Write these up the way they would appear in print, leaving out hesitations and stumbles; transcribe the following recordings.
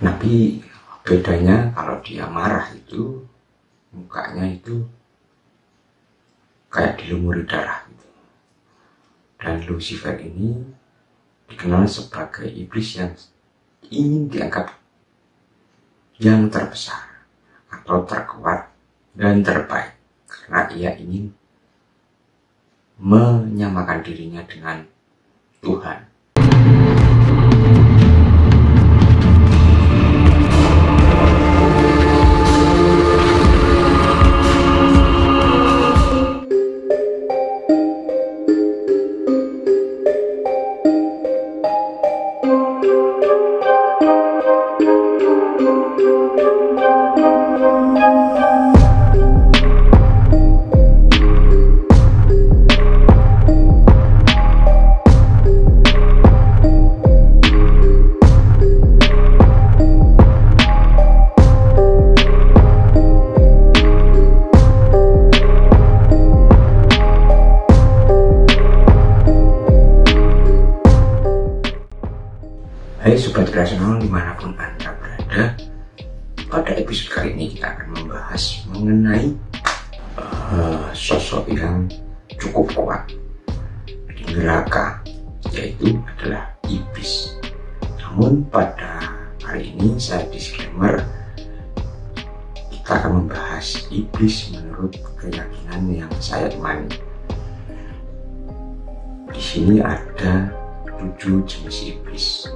Tapi bedanya kalau dia marah itu mukanya itu kayak dilumuri darah gitu. Dan Lucifer ini dikenal sebagai iblis yang ingin dianggap yang terbesar atau terkuat dan terbaik, karena ia ingin menyamakan dirinya dengan Tuhan. Hai Sobat Kreasional dimanapun Anda berada, pada episode kali ini kita akan membahas mengenai sosok yang cukup kuat di neraka, yaitu adalah iblis. Namun pada kali ini saya disclaimer, kita akan membahas iblis menurut keyakinan yang saya imani. Di sini ada 7 jenis iblis.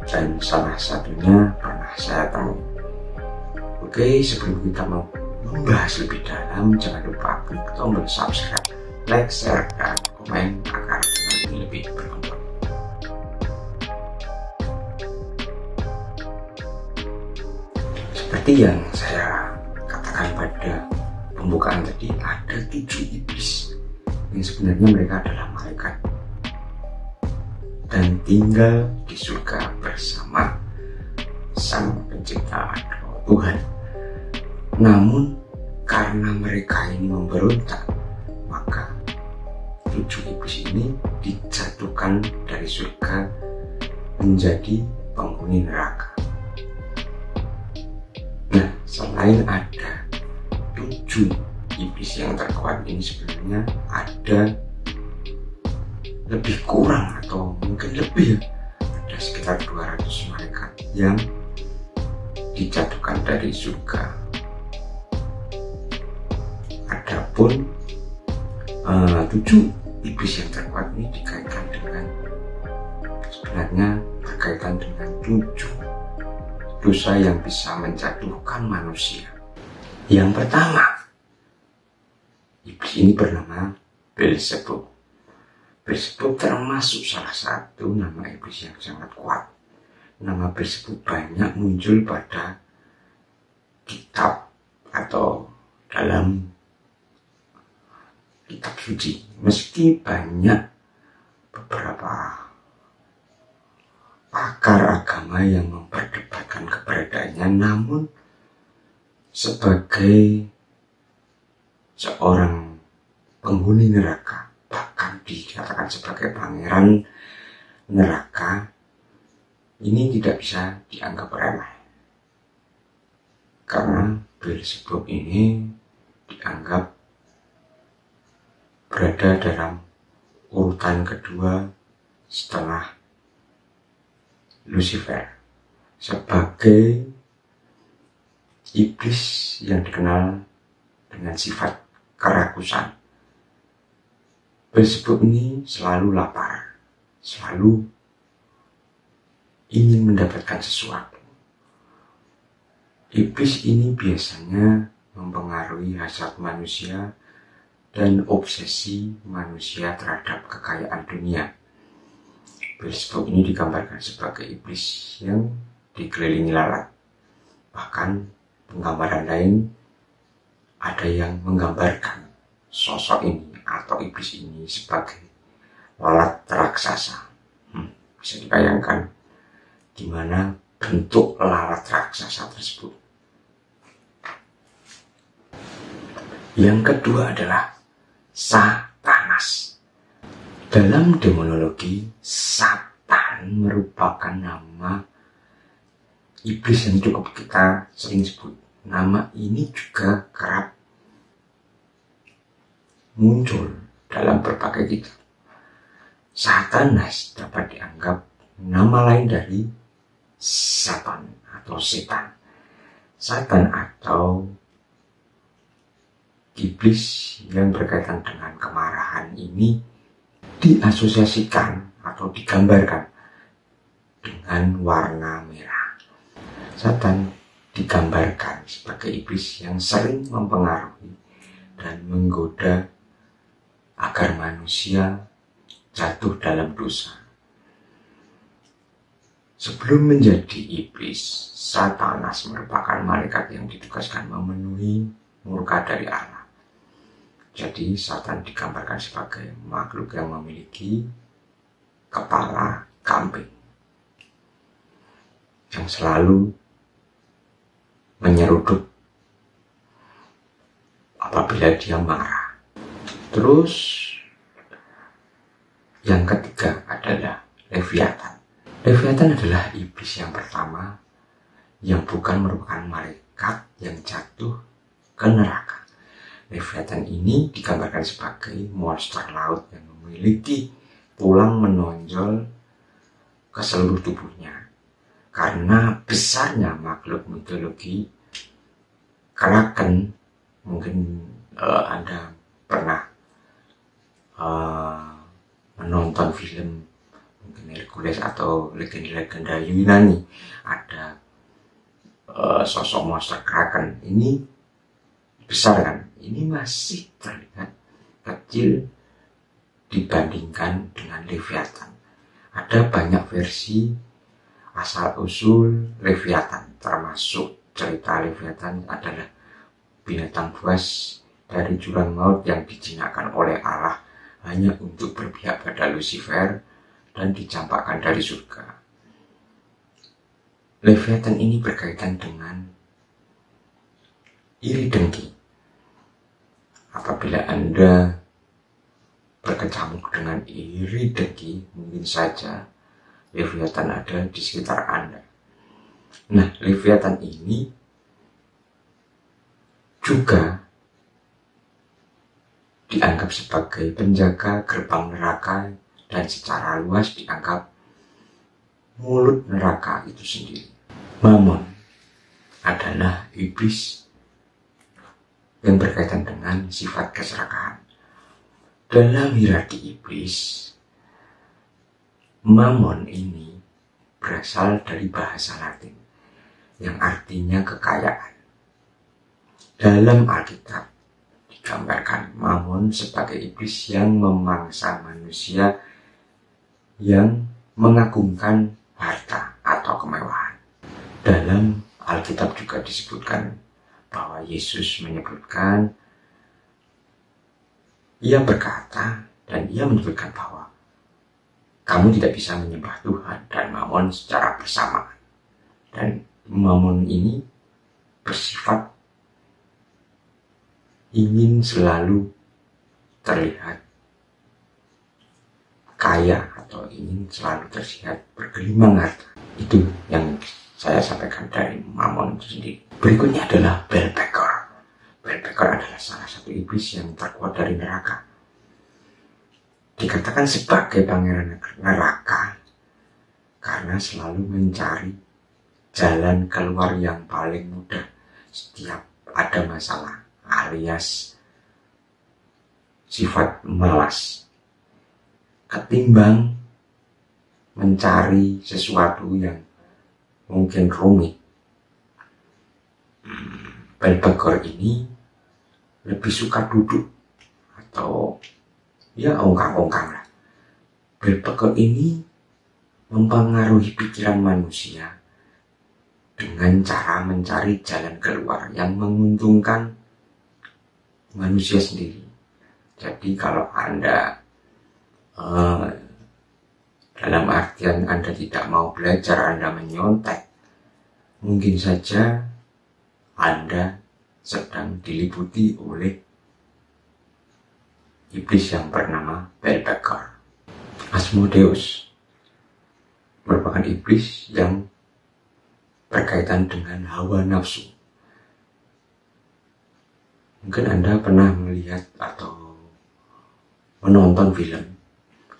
Dan salah satunya pernah saya tahu. Oke, sebelum kita mau membahas lebih dalam, jangan lupa klik tombol subscribe, like, share, dan komen agar nanti lebih berkembang. Seperti yang saya katakan pada pembukaan tadi, ada 7 iblis yang sebenarnya mereka adalah malaikat dan tinggal di surga bersama Sang Pencipta atau Tuhan. Namun karena mereka ini memberontak, maka 7 iblis ini dijatuhkan dari surga menjadi penghuni neraka. Nah, selain ada 7 iblis yang terkuat ini, sebenarnya ada lebih kurang atau mungkin lebih, ada sekitar 200 malaikat yang dijatuhkan dari surga. Adapun 7 iblis yang terkuat ini dikaitkan dengan, sebenarnya berkaitan dengan 7 dosa yang bisa menjatuhkan manusia. Yang pertama, iblis ini bernama Beelzebub. Beelzebub termasuk salah satu nama iblis yang sangat kuat. Nama Beelzebub banyak muncul pada kitab atau dalam kitab suci. Meski banyak beberapa pakar agama yang memperdebatkan keberadaannya, namun sebagai seorang penghuni neraka, bahkan dikatakan sebagai pangeran neraka, ini tidak bisa dianggap remeh, karena Beelzebub ini dianggap berada dalam urutan kedua setelah Lucifer sebagai iblis yang dikenal dengan sifat kerakusan. Beelzebub ini selalu lapar, selalu ingin mendapatkan sesuatu. Iblis ini biasanya mempengaruhi hasrat manusia dan obsesi manusia terhadap kekayaan dunia. Beelzebub ini digambarkan sebagai iblis yang dikelilingi lalat. Bahkan penggambaran lain ada yang menggambarkan sosok ini atau iblis ini sebagai lalat raksasa. Bisa dibayangkan gimana bentuk lalat raksasa tersebut. Yang kedua adalah Satanas. Dalam demonologi, Satan merupakan nama iblis yang cukup kita sering sebut. Nama ini juga kerap muncul dalam berbagai kitab. Satanas dapat dianggap nama lain dari Satan atau setan. Satan atau iblis yang berkaitan dengan kemarahan ini diasosiasikan atau digambarkan dengan warna merah. Satan digambarkan sebagai iblis yang sering mempengaruhi dan menggoda agar manusia jatuh dalam dosa. Sebelum menjadi iblis, Satanas merupakan malaikat yang ditugaskan memenuhi murka dari Allah. Jadi Satan digambarkan sebagai makhluk yang memiliki kepala kambing, yang selalu menyeruduk apabila dia marah. Terus yang ketiga adalah Leviathan. Leviathan adalah iblis yang pertama yang bukan merupakan malaikat yang jatuh ke neraka. Leviathan ini digambarkan sebagai monster laut yang memiliki tulang menonjol ke seluruh tubuhnya. Karena besarnya makhluk mitologi Kraken, mungkin Anda pernah menonton film mungkin Hercules atau legenda-legenda Yunani, ada sosok monster Kraken. Ini besar kan? Ini masih terlihat kecil dibandingkan dengan Leviathan. Ada banyak versi asal-usul Leviathan, termasuk cerita Leviathan adalah binatang buas dari jurang maut yang dijinakkan oleh Allah hanya untuk berpihak pada Lucifer dan dicampakkan dari surga. Leviathan ini berkaitan dengan iri dengki. Apabila Anda berkecamuk dengan iri dengki, mungkin saja Leviathan ada di sekitar Anda. Nah, Leviathan ini juga dianggap sebagai penjaga gerbang neraka dan secara luas dianggap mulut neraka itu sendiri. Mammon adalah iblis yang berkaitan dengan sifat keserakahan. Dalam hierarki iblis, Mammon ini berasal dari bahasa Latin yang artinya kekayaan. Dalam Alkitab digambarkan Mammon sebagai iblis yang memangsa manusia yang mengagungkan harta atau kemewahan. Dalam Alkitab juga disebutkan bahwa Yesus menyebutkan, ia berkata dan ia menyebutkan bahwa kamu tidak bisa menyembah Tuhan dan Mammon secara bersamaan. Dan Mammon ini bersifat ingin selalu terlihat kaya atau ingin selalu terlihat bergelimang harta. Itu yang saya sampaikan dari Mammon itu sendiri. Berikutnya adalah Belphegor. Belphegor adalah salah satu iblis yang terkuat dari neraka. Dikatakan sebagai pangeran neraka karena selalu mencari jalan keluar yang paling mudah setiap ada masalah, alias sifat malas, ketimbang mencari sesuatu yang mungkin rumit. Belphegor ini lebih suka duduk atau ya ongkang-ongkang lah. Belphegor ini mempengaruhi pikiran manusia dengan cara mencari jalan keluar yang menguntungkan manusia sendiri. Jadi kalau Anda dalam artian Anda tidak mau belajar, Anda menyontek, mungkin saja Anda sedang diliputi oleh iblis yang bernama Belphegor. Asmodeus merupakan iblis yang berkaitan dengan hawa nafsu. Mungkin Anda pernah melihat atau menonton film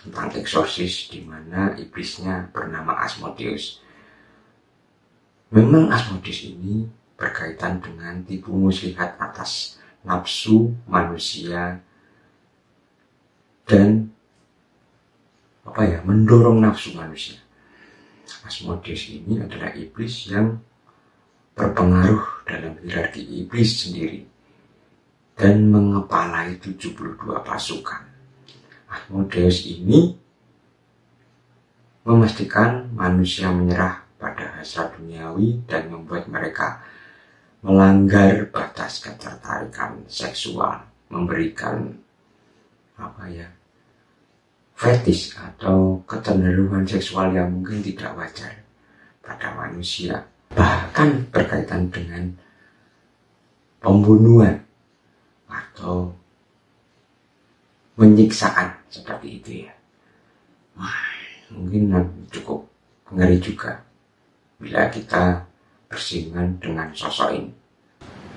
tentang eksorsis di mana iblisnya bernama Asmodeus. Memang Asmodeus ini berkaitan dengan tipu muslihat atas nafsu manusia dan mendorong nafsu manusia. Asmodeus ini adalah iblis yang berpengaruh dalam hierarki iblis sendiri dan mengepalai 72 pasukan. Asmodeus ini memastikan manusia menyerah pada hasrat duniawi dan membuat mereka melanggar batas ketertarikan seksual, memberikan fetish atau kecenderungan seksual yang mungkin tidak wajar pada manusia, bahkan berkaitan dengan pembunuhan atau menyiksaan seperti itu ya. Mungkin cukup ngeri juga bila kita bersinggungan dengan sosok ini.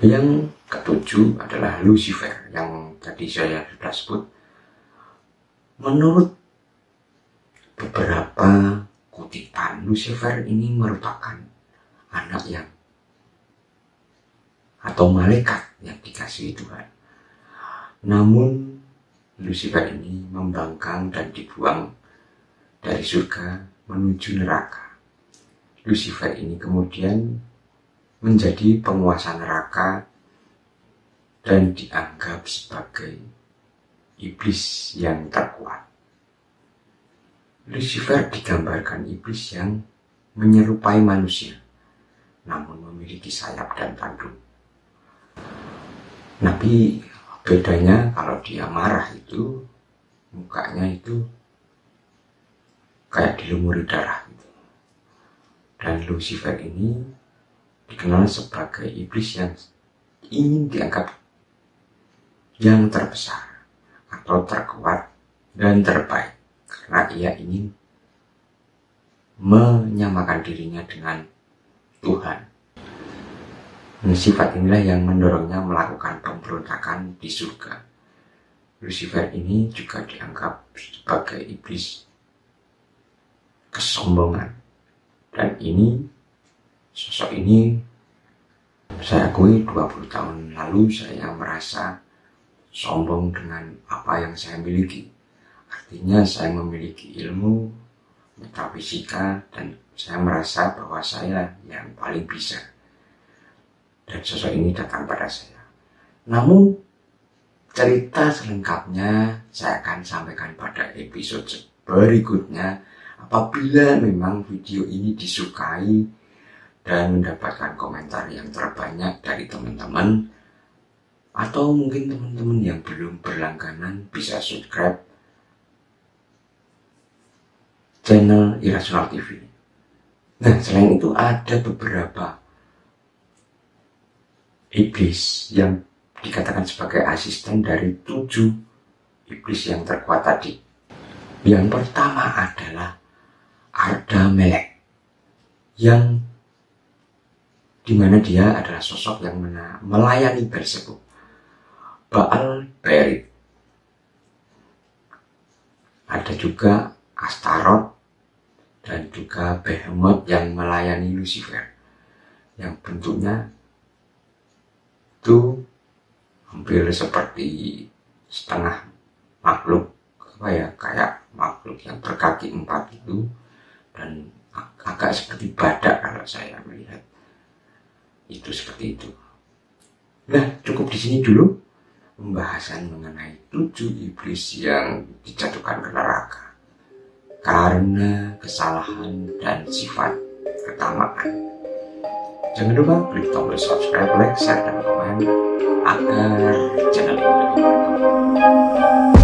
Yang ketujuh adalah Lucifer yang tadi saya sudah sebut. Menurut beberapa kutipan, Lucifer ini merupakan anak yang atau malaikat yang dikasihi Tuhan. Namun Lucifer ini membangkang dan dibuang dari surga menuju neraka. Lucifer ini kemudian menjadi penguasa neraka dan dianggap sebagai iblis yang terkuat. Lucifer digambarkan iblis yang menyerupai manusia, namun memiliki sayap dan tanduk. Tapi bedanya kalau dia marah itu mukanya itu kayak dilumuri darah gitu. Dan Lucifer ini dikenal sebagai iblis yang ingin dianggap yang terbesar atau terkuat dan terbaik karena ia ingin menyamakan dirinya dengan Tuhan. Sifat inilah yang mendorongnya melakukan pemberontakan di surga. Lucifer ini juga dianggap sebagai iblis kesombongan. Dan sosok ini saya akui 20 tahun lalu saya merasa sombong dengan apa yang saya miliki. Artinya saya memiliki ilmu metafisika dan saya merasa bahwa saya yang paling bisa. Dan sosok ini datang pada saya. Namun cerita selengkapnya saya akan sampaikan pada episode berikutnya apabila memang video ini disukai dan mendapatkan komentar yang terbanyak dari teman-teman, atau mungkin teman-teman yang belum berlangganan bisa subscribe channel Irrational TV. Nah, selain itu ada beberapa iblis yang dikatakan sebagai asisten dari 7 iblis yang terkuat tadi. Yang pertama adalah Ardamelek, yang dimana dia adalah sosok yang melayani Beelzebub, Baal Berit. Ada juga Astaroth dan juga Behemoth yang melayani Lucifer, yang bentuknya itu hampir seperti setengah makhluk kayak makhluk yang berkaki 4 itu, dan agak seperti badak kalau saya melihat itu seperti itu. Nah, cukup di sini dulu pembahasan mengenai 7 iblis yang dijatuhkan ke neraka karena kesalahan dan sifat ketamaan. Jangan lupa klik tombol subscribe, like, share, dan komen agar channel ini lebih berkembang.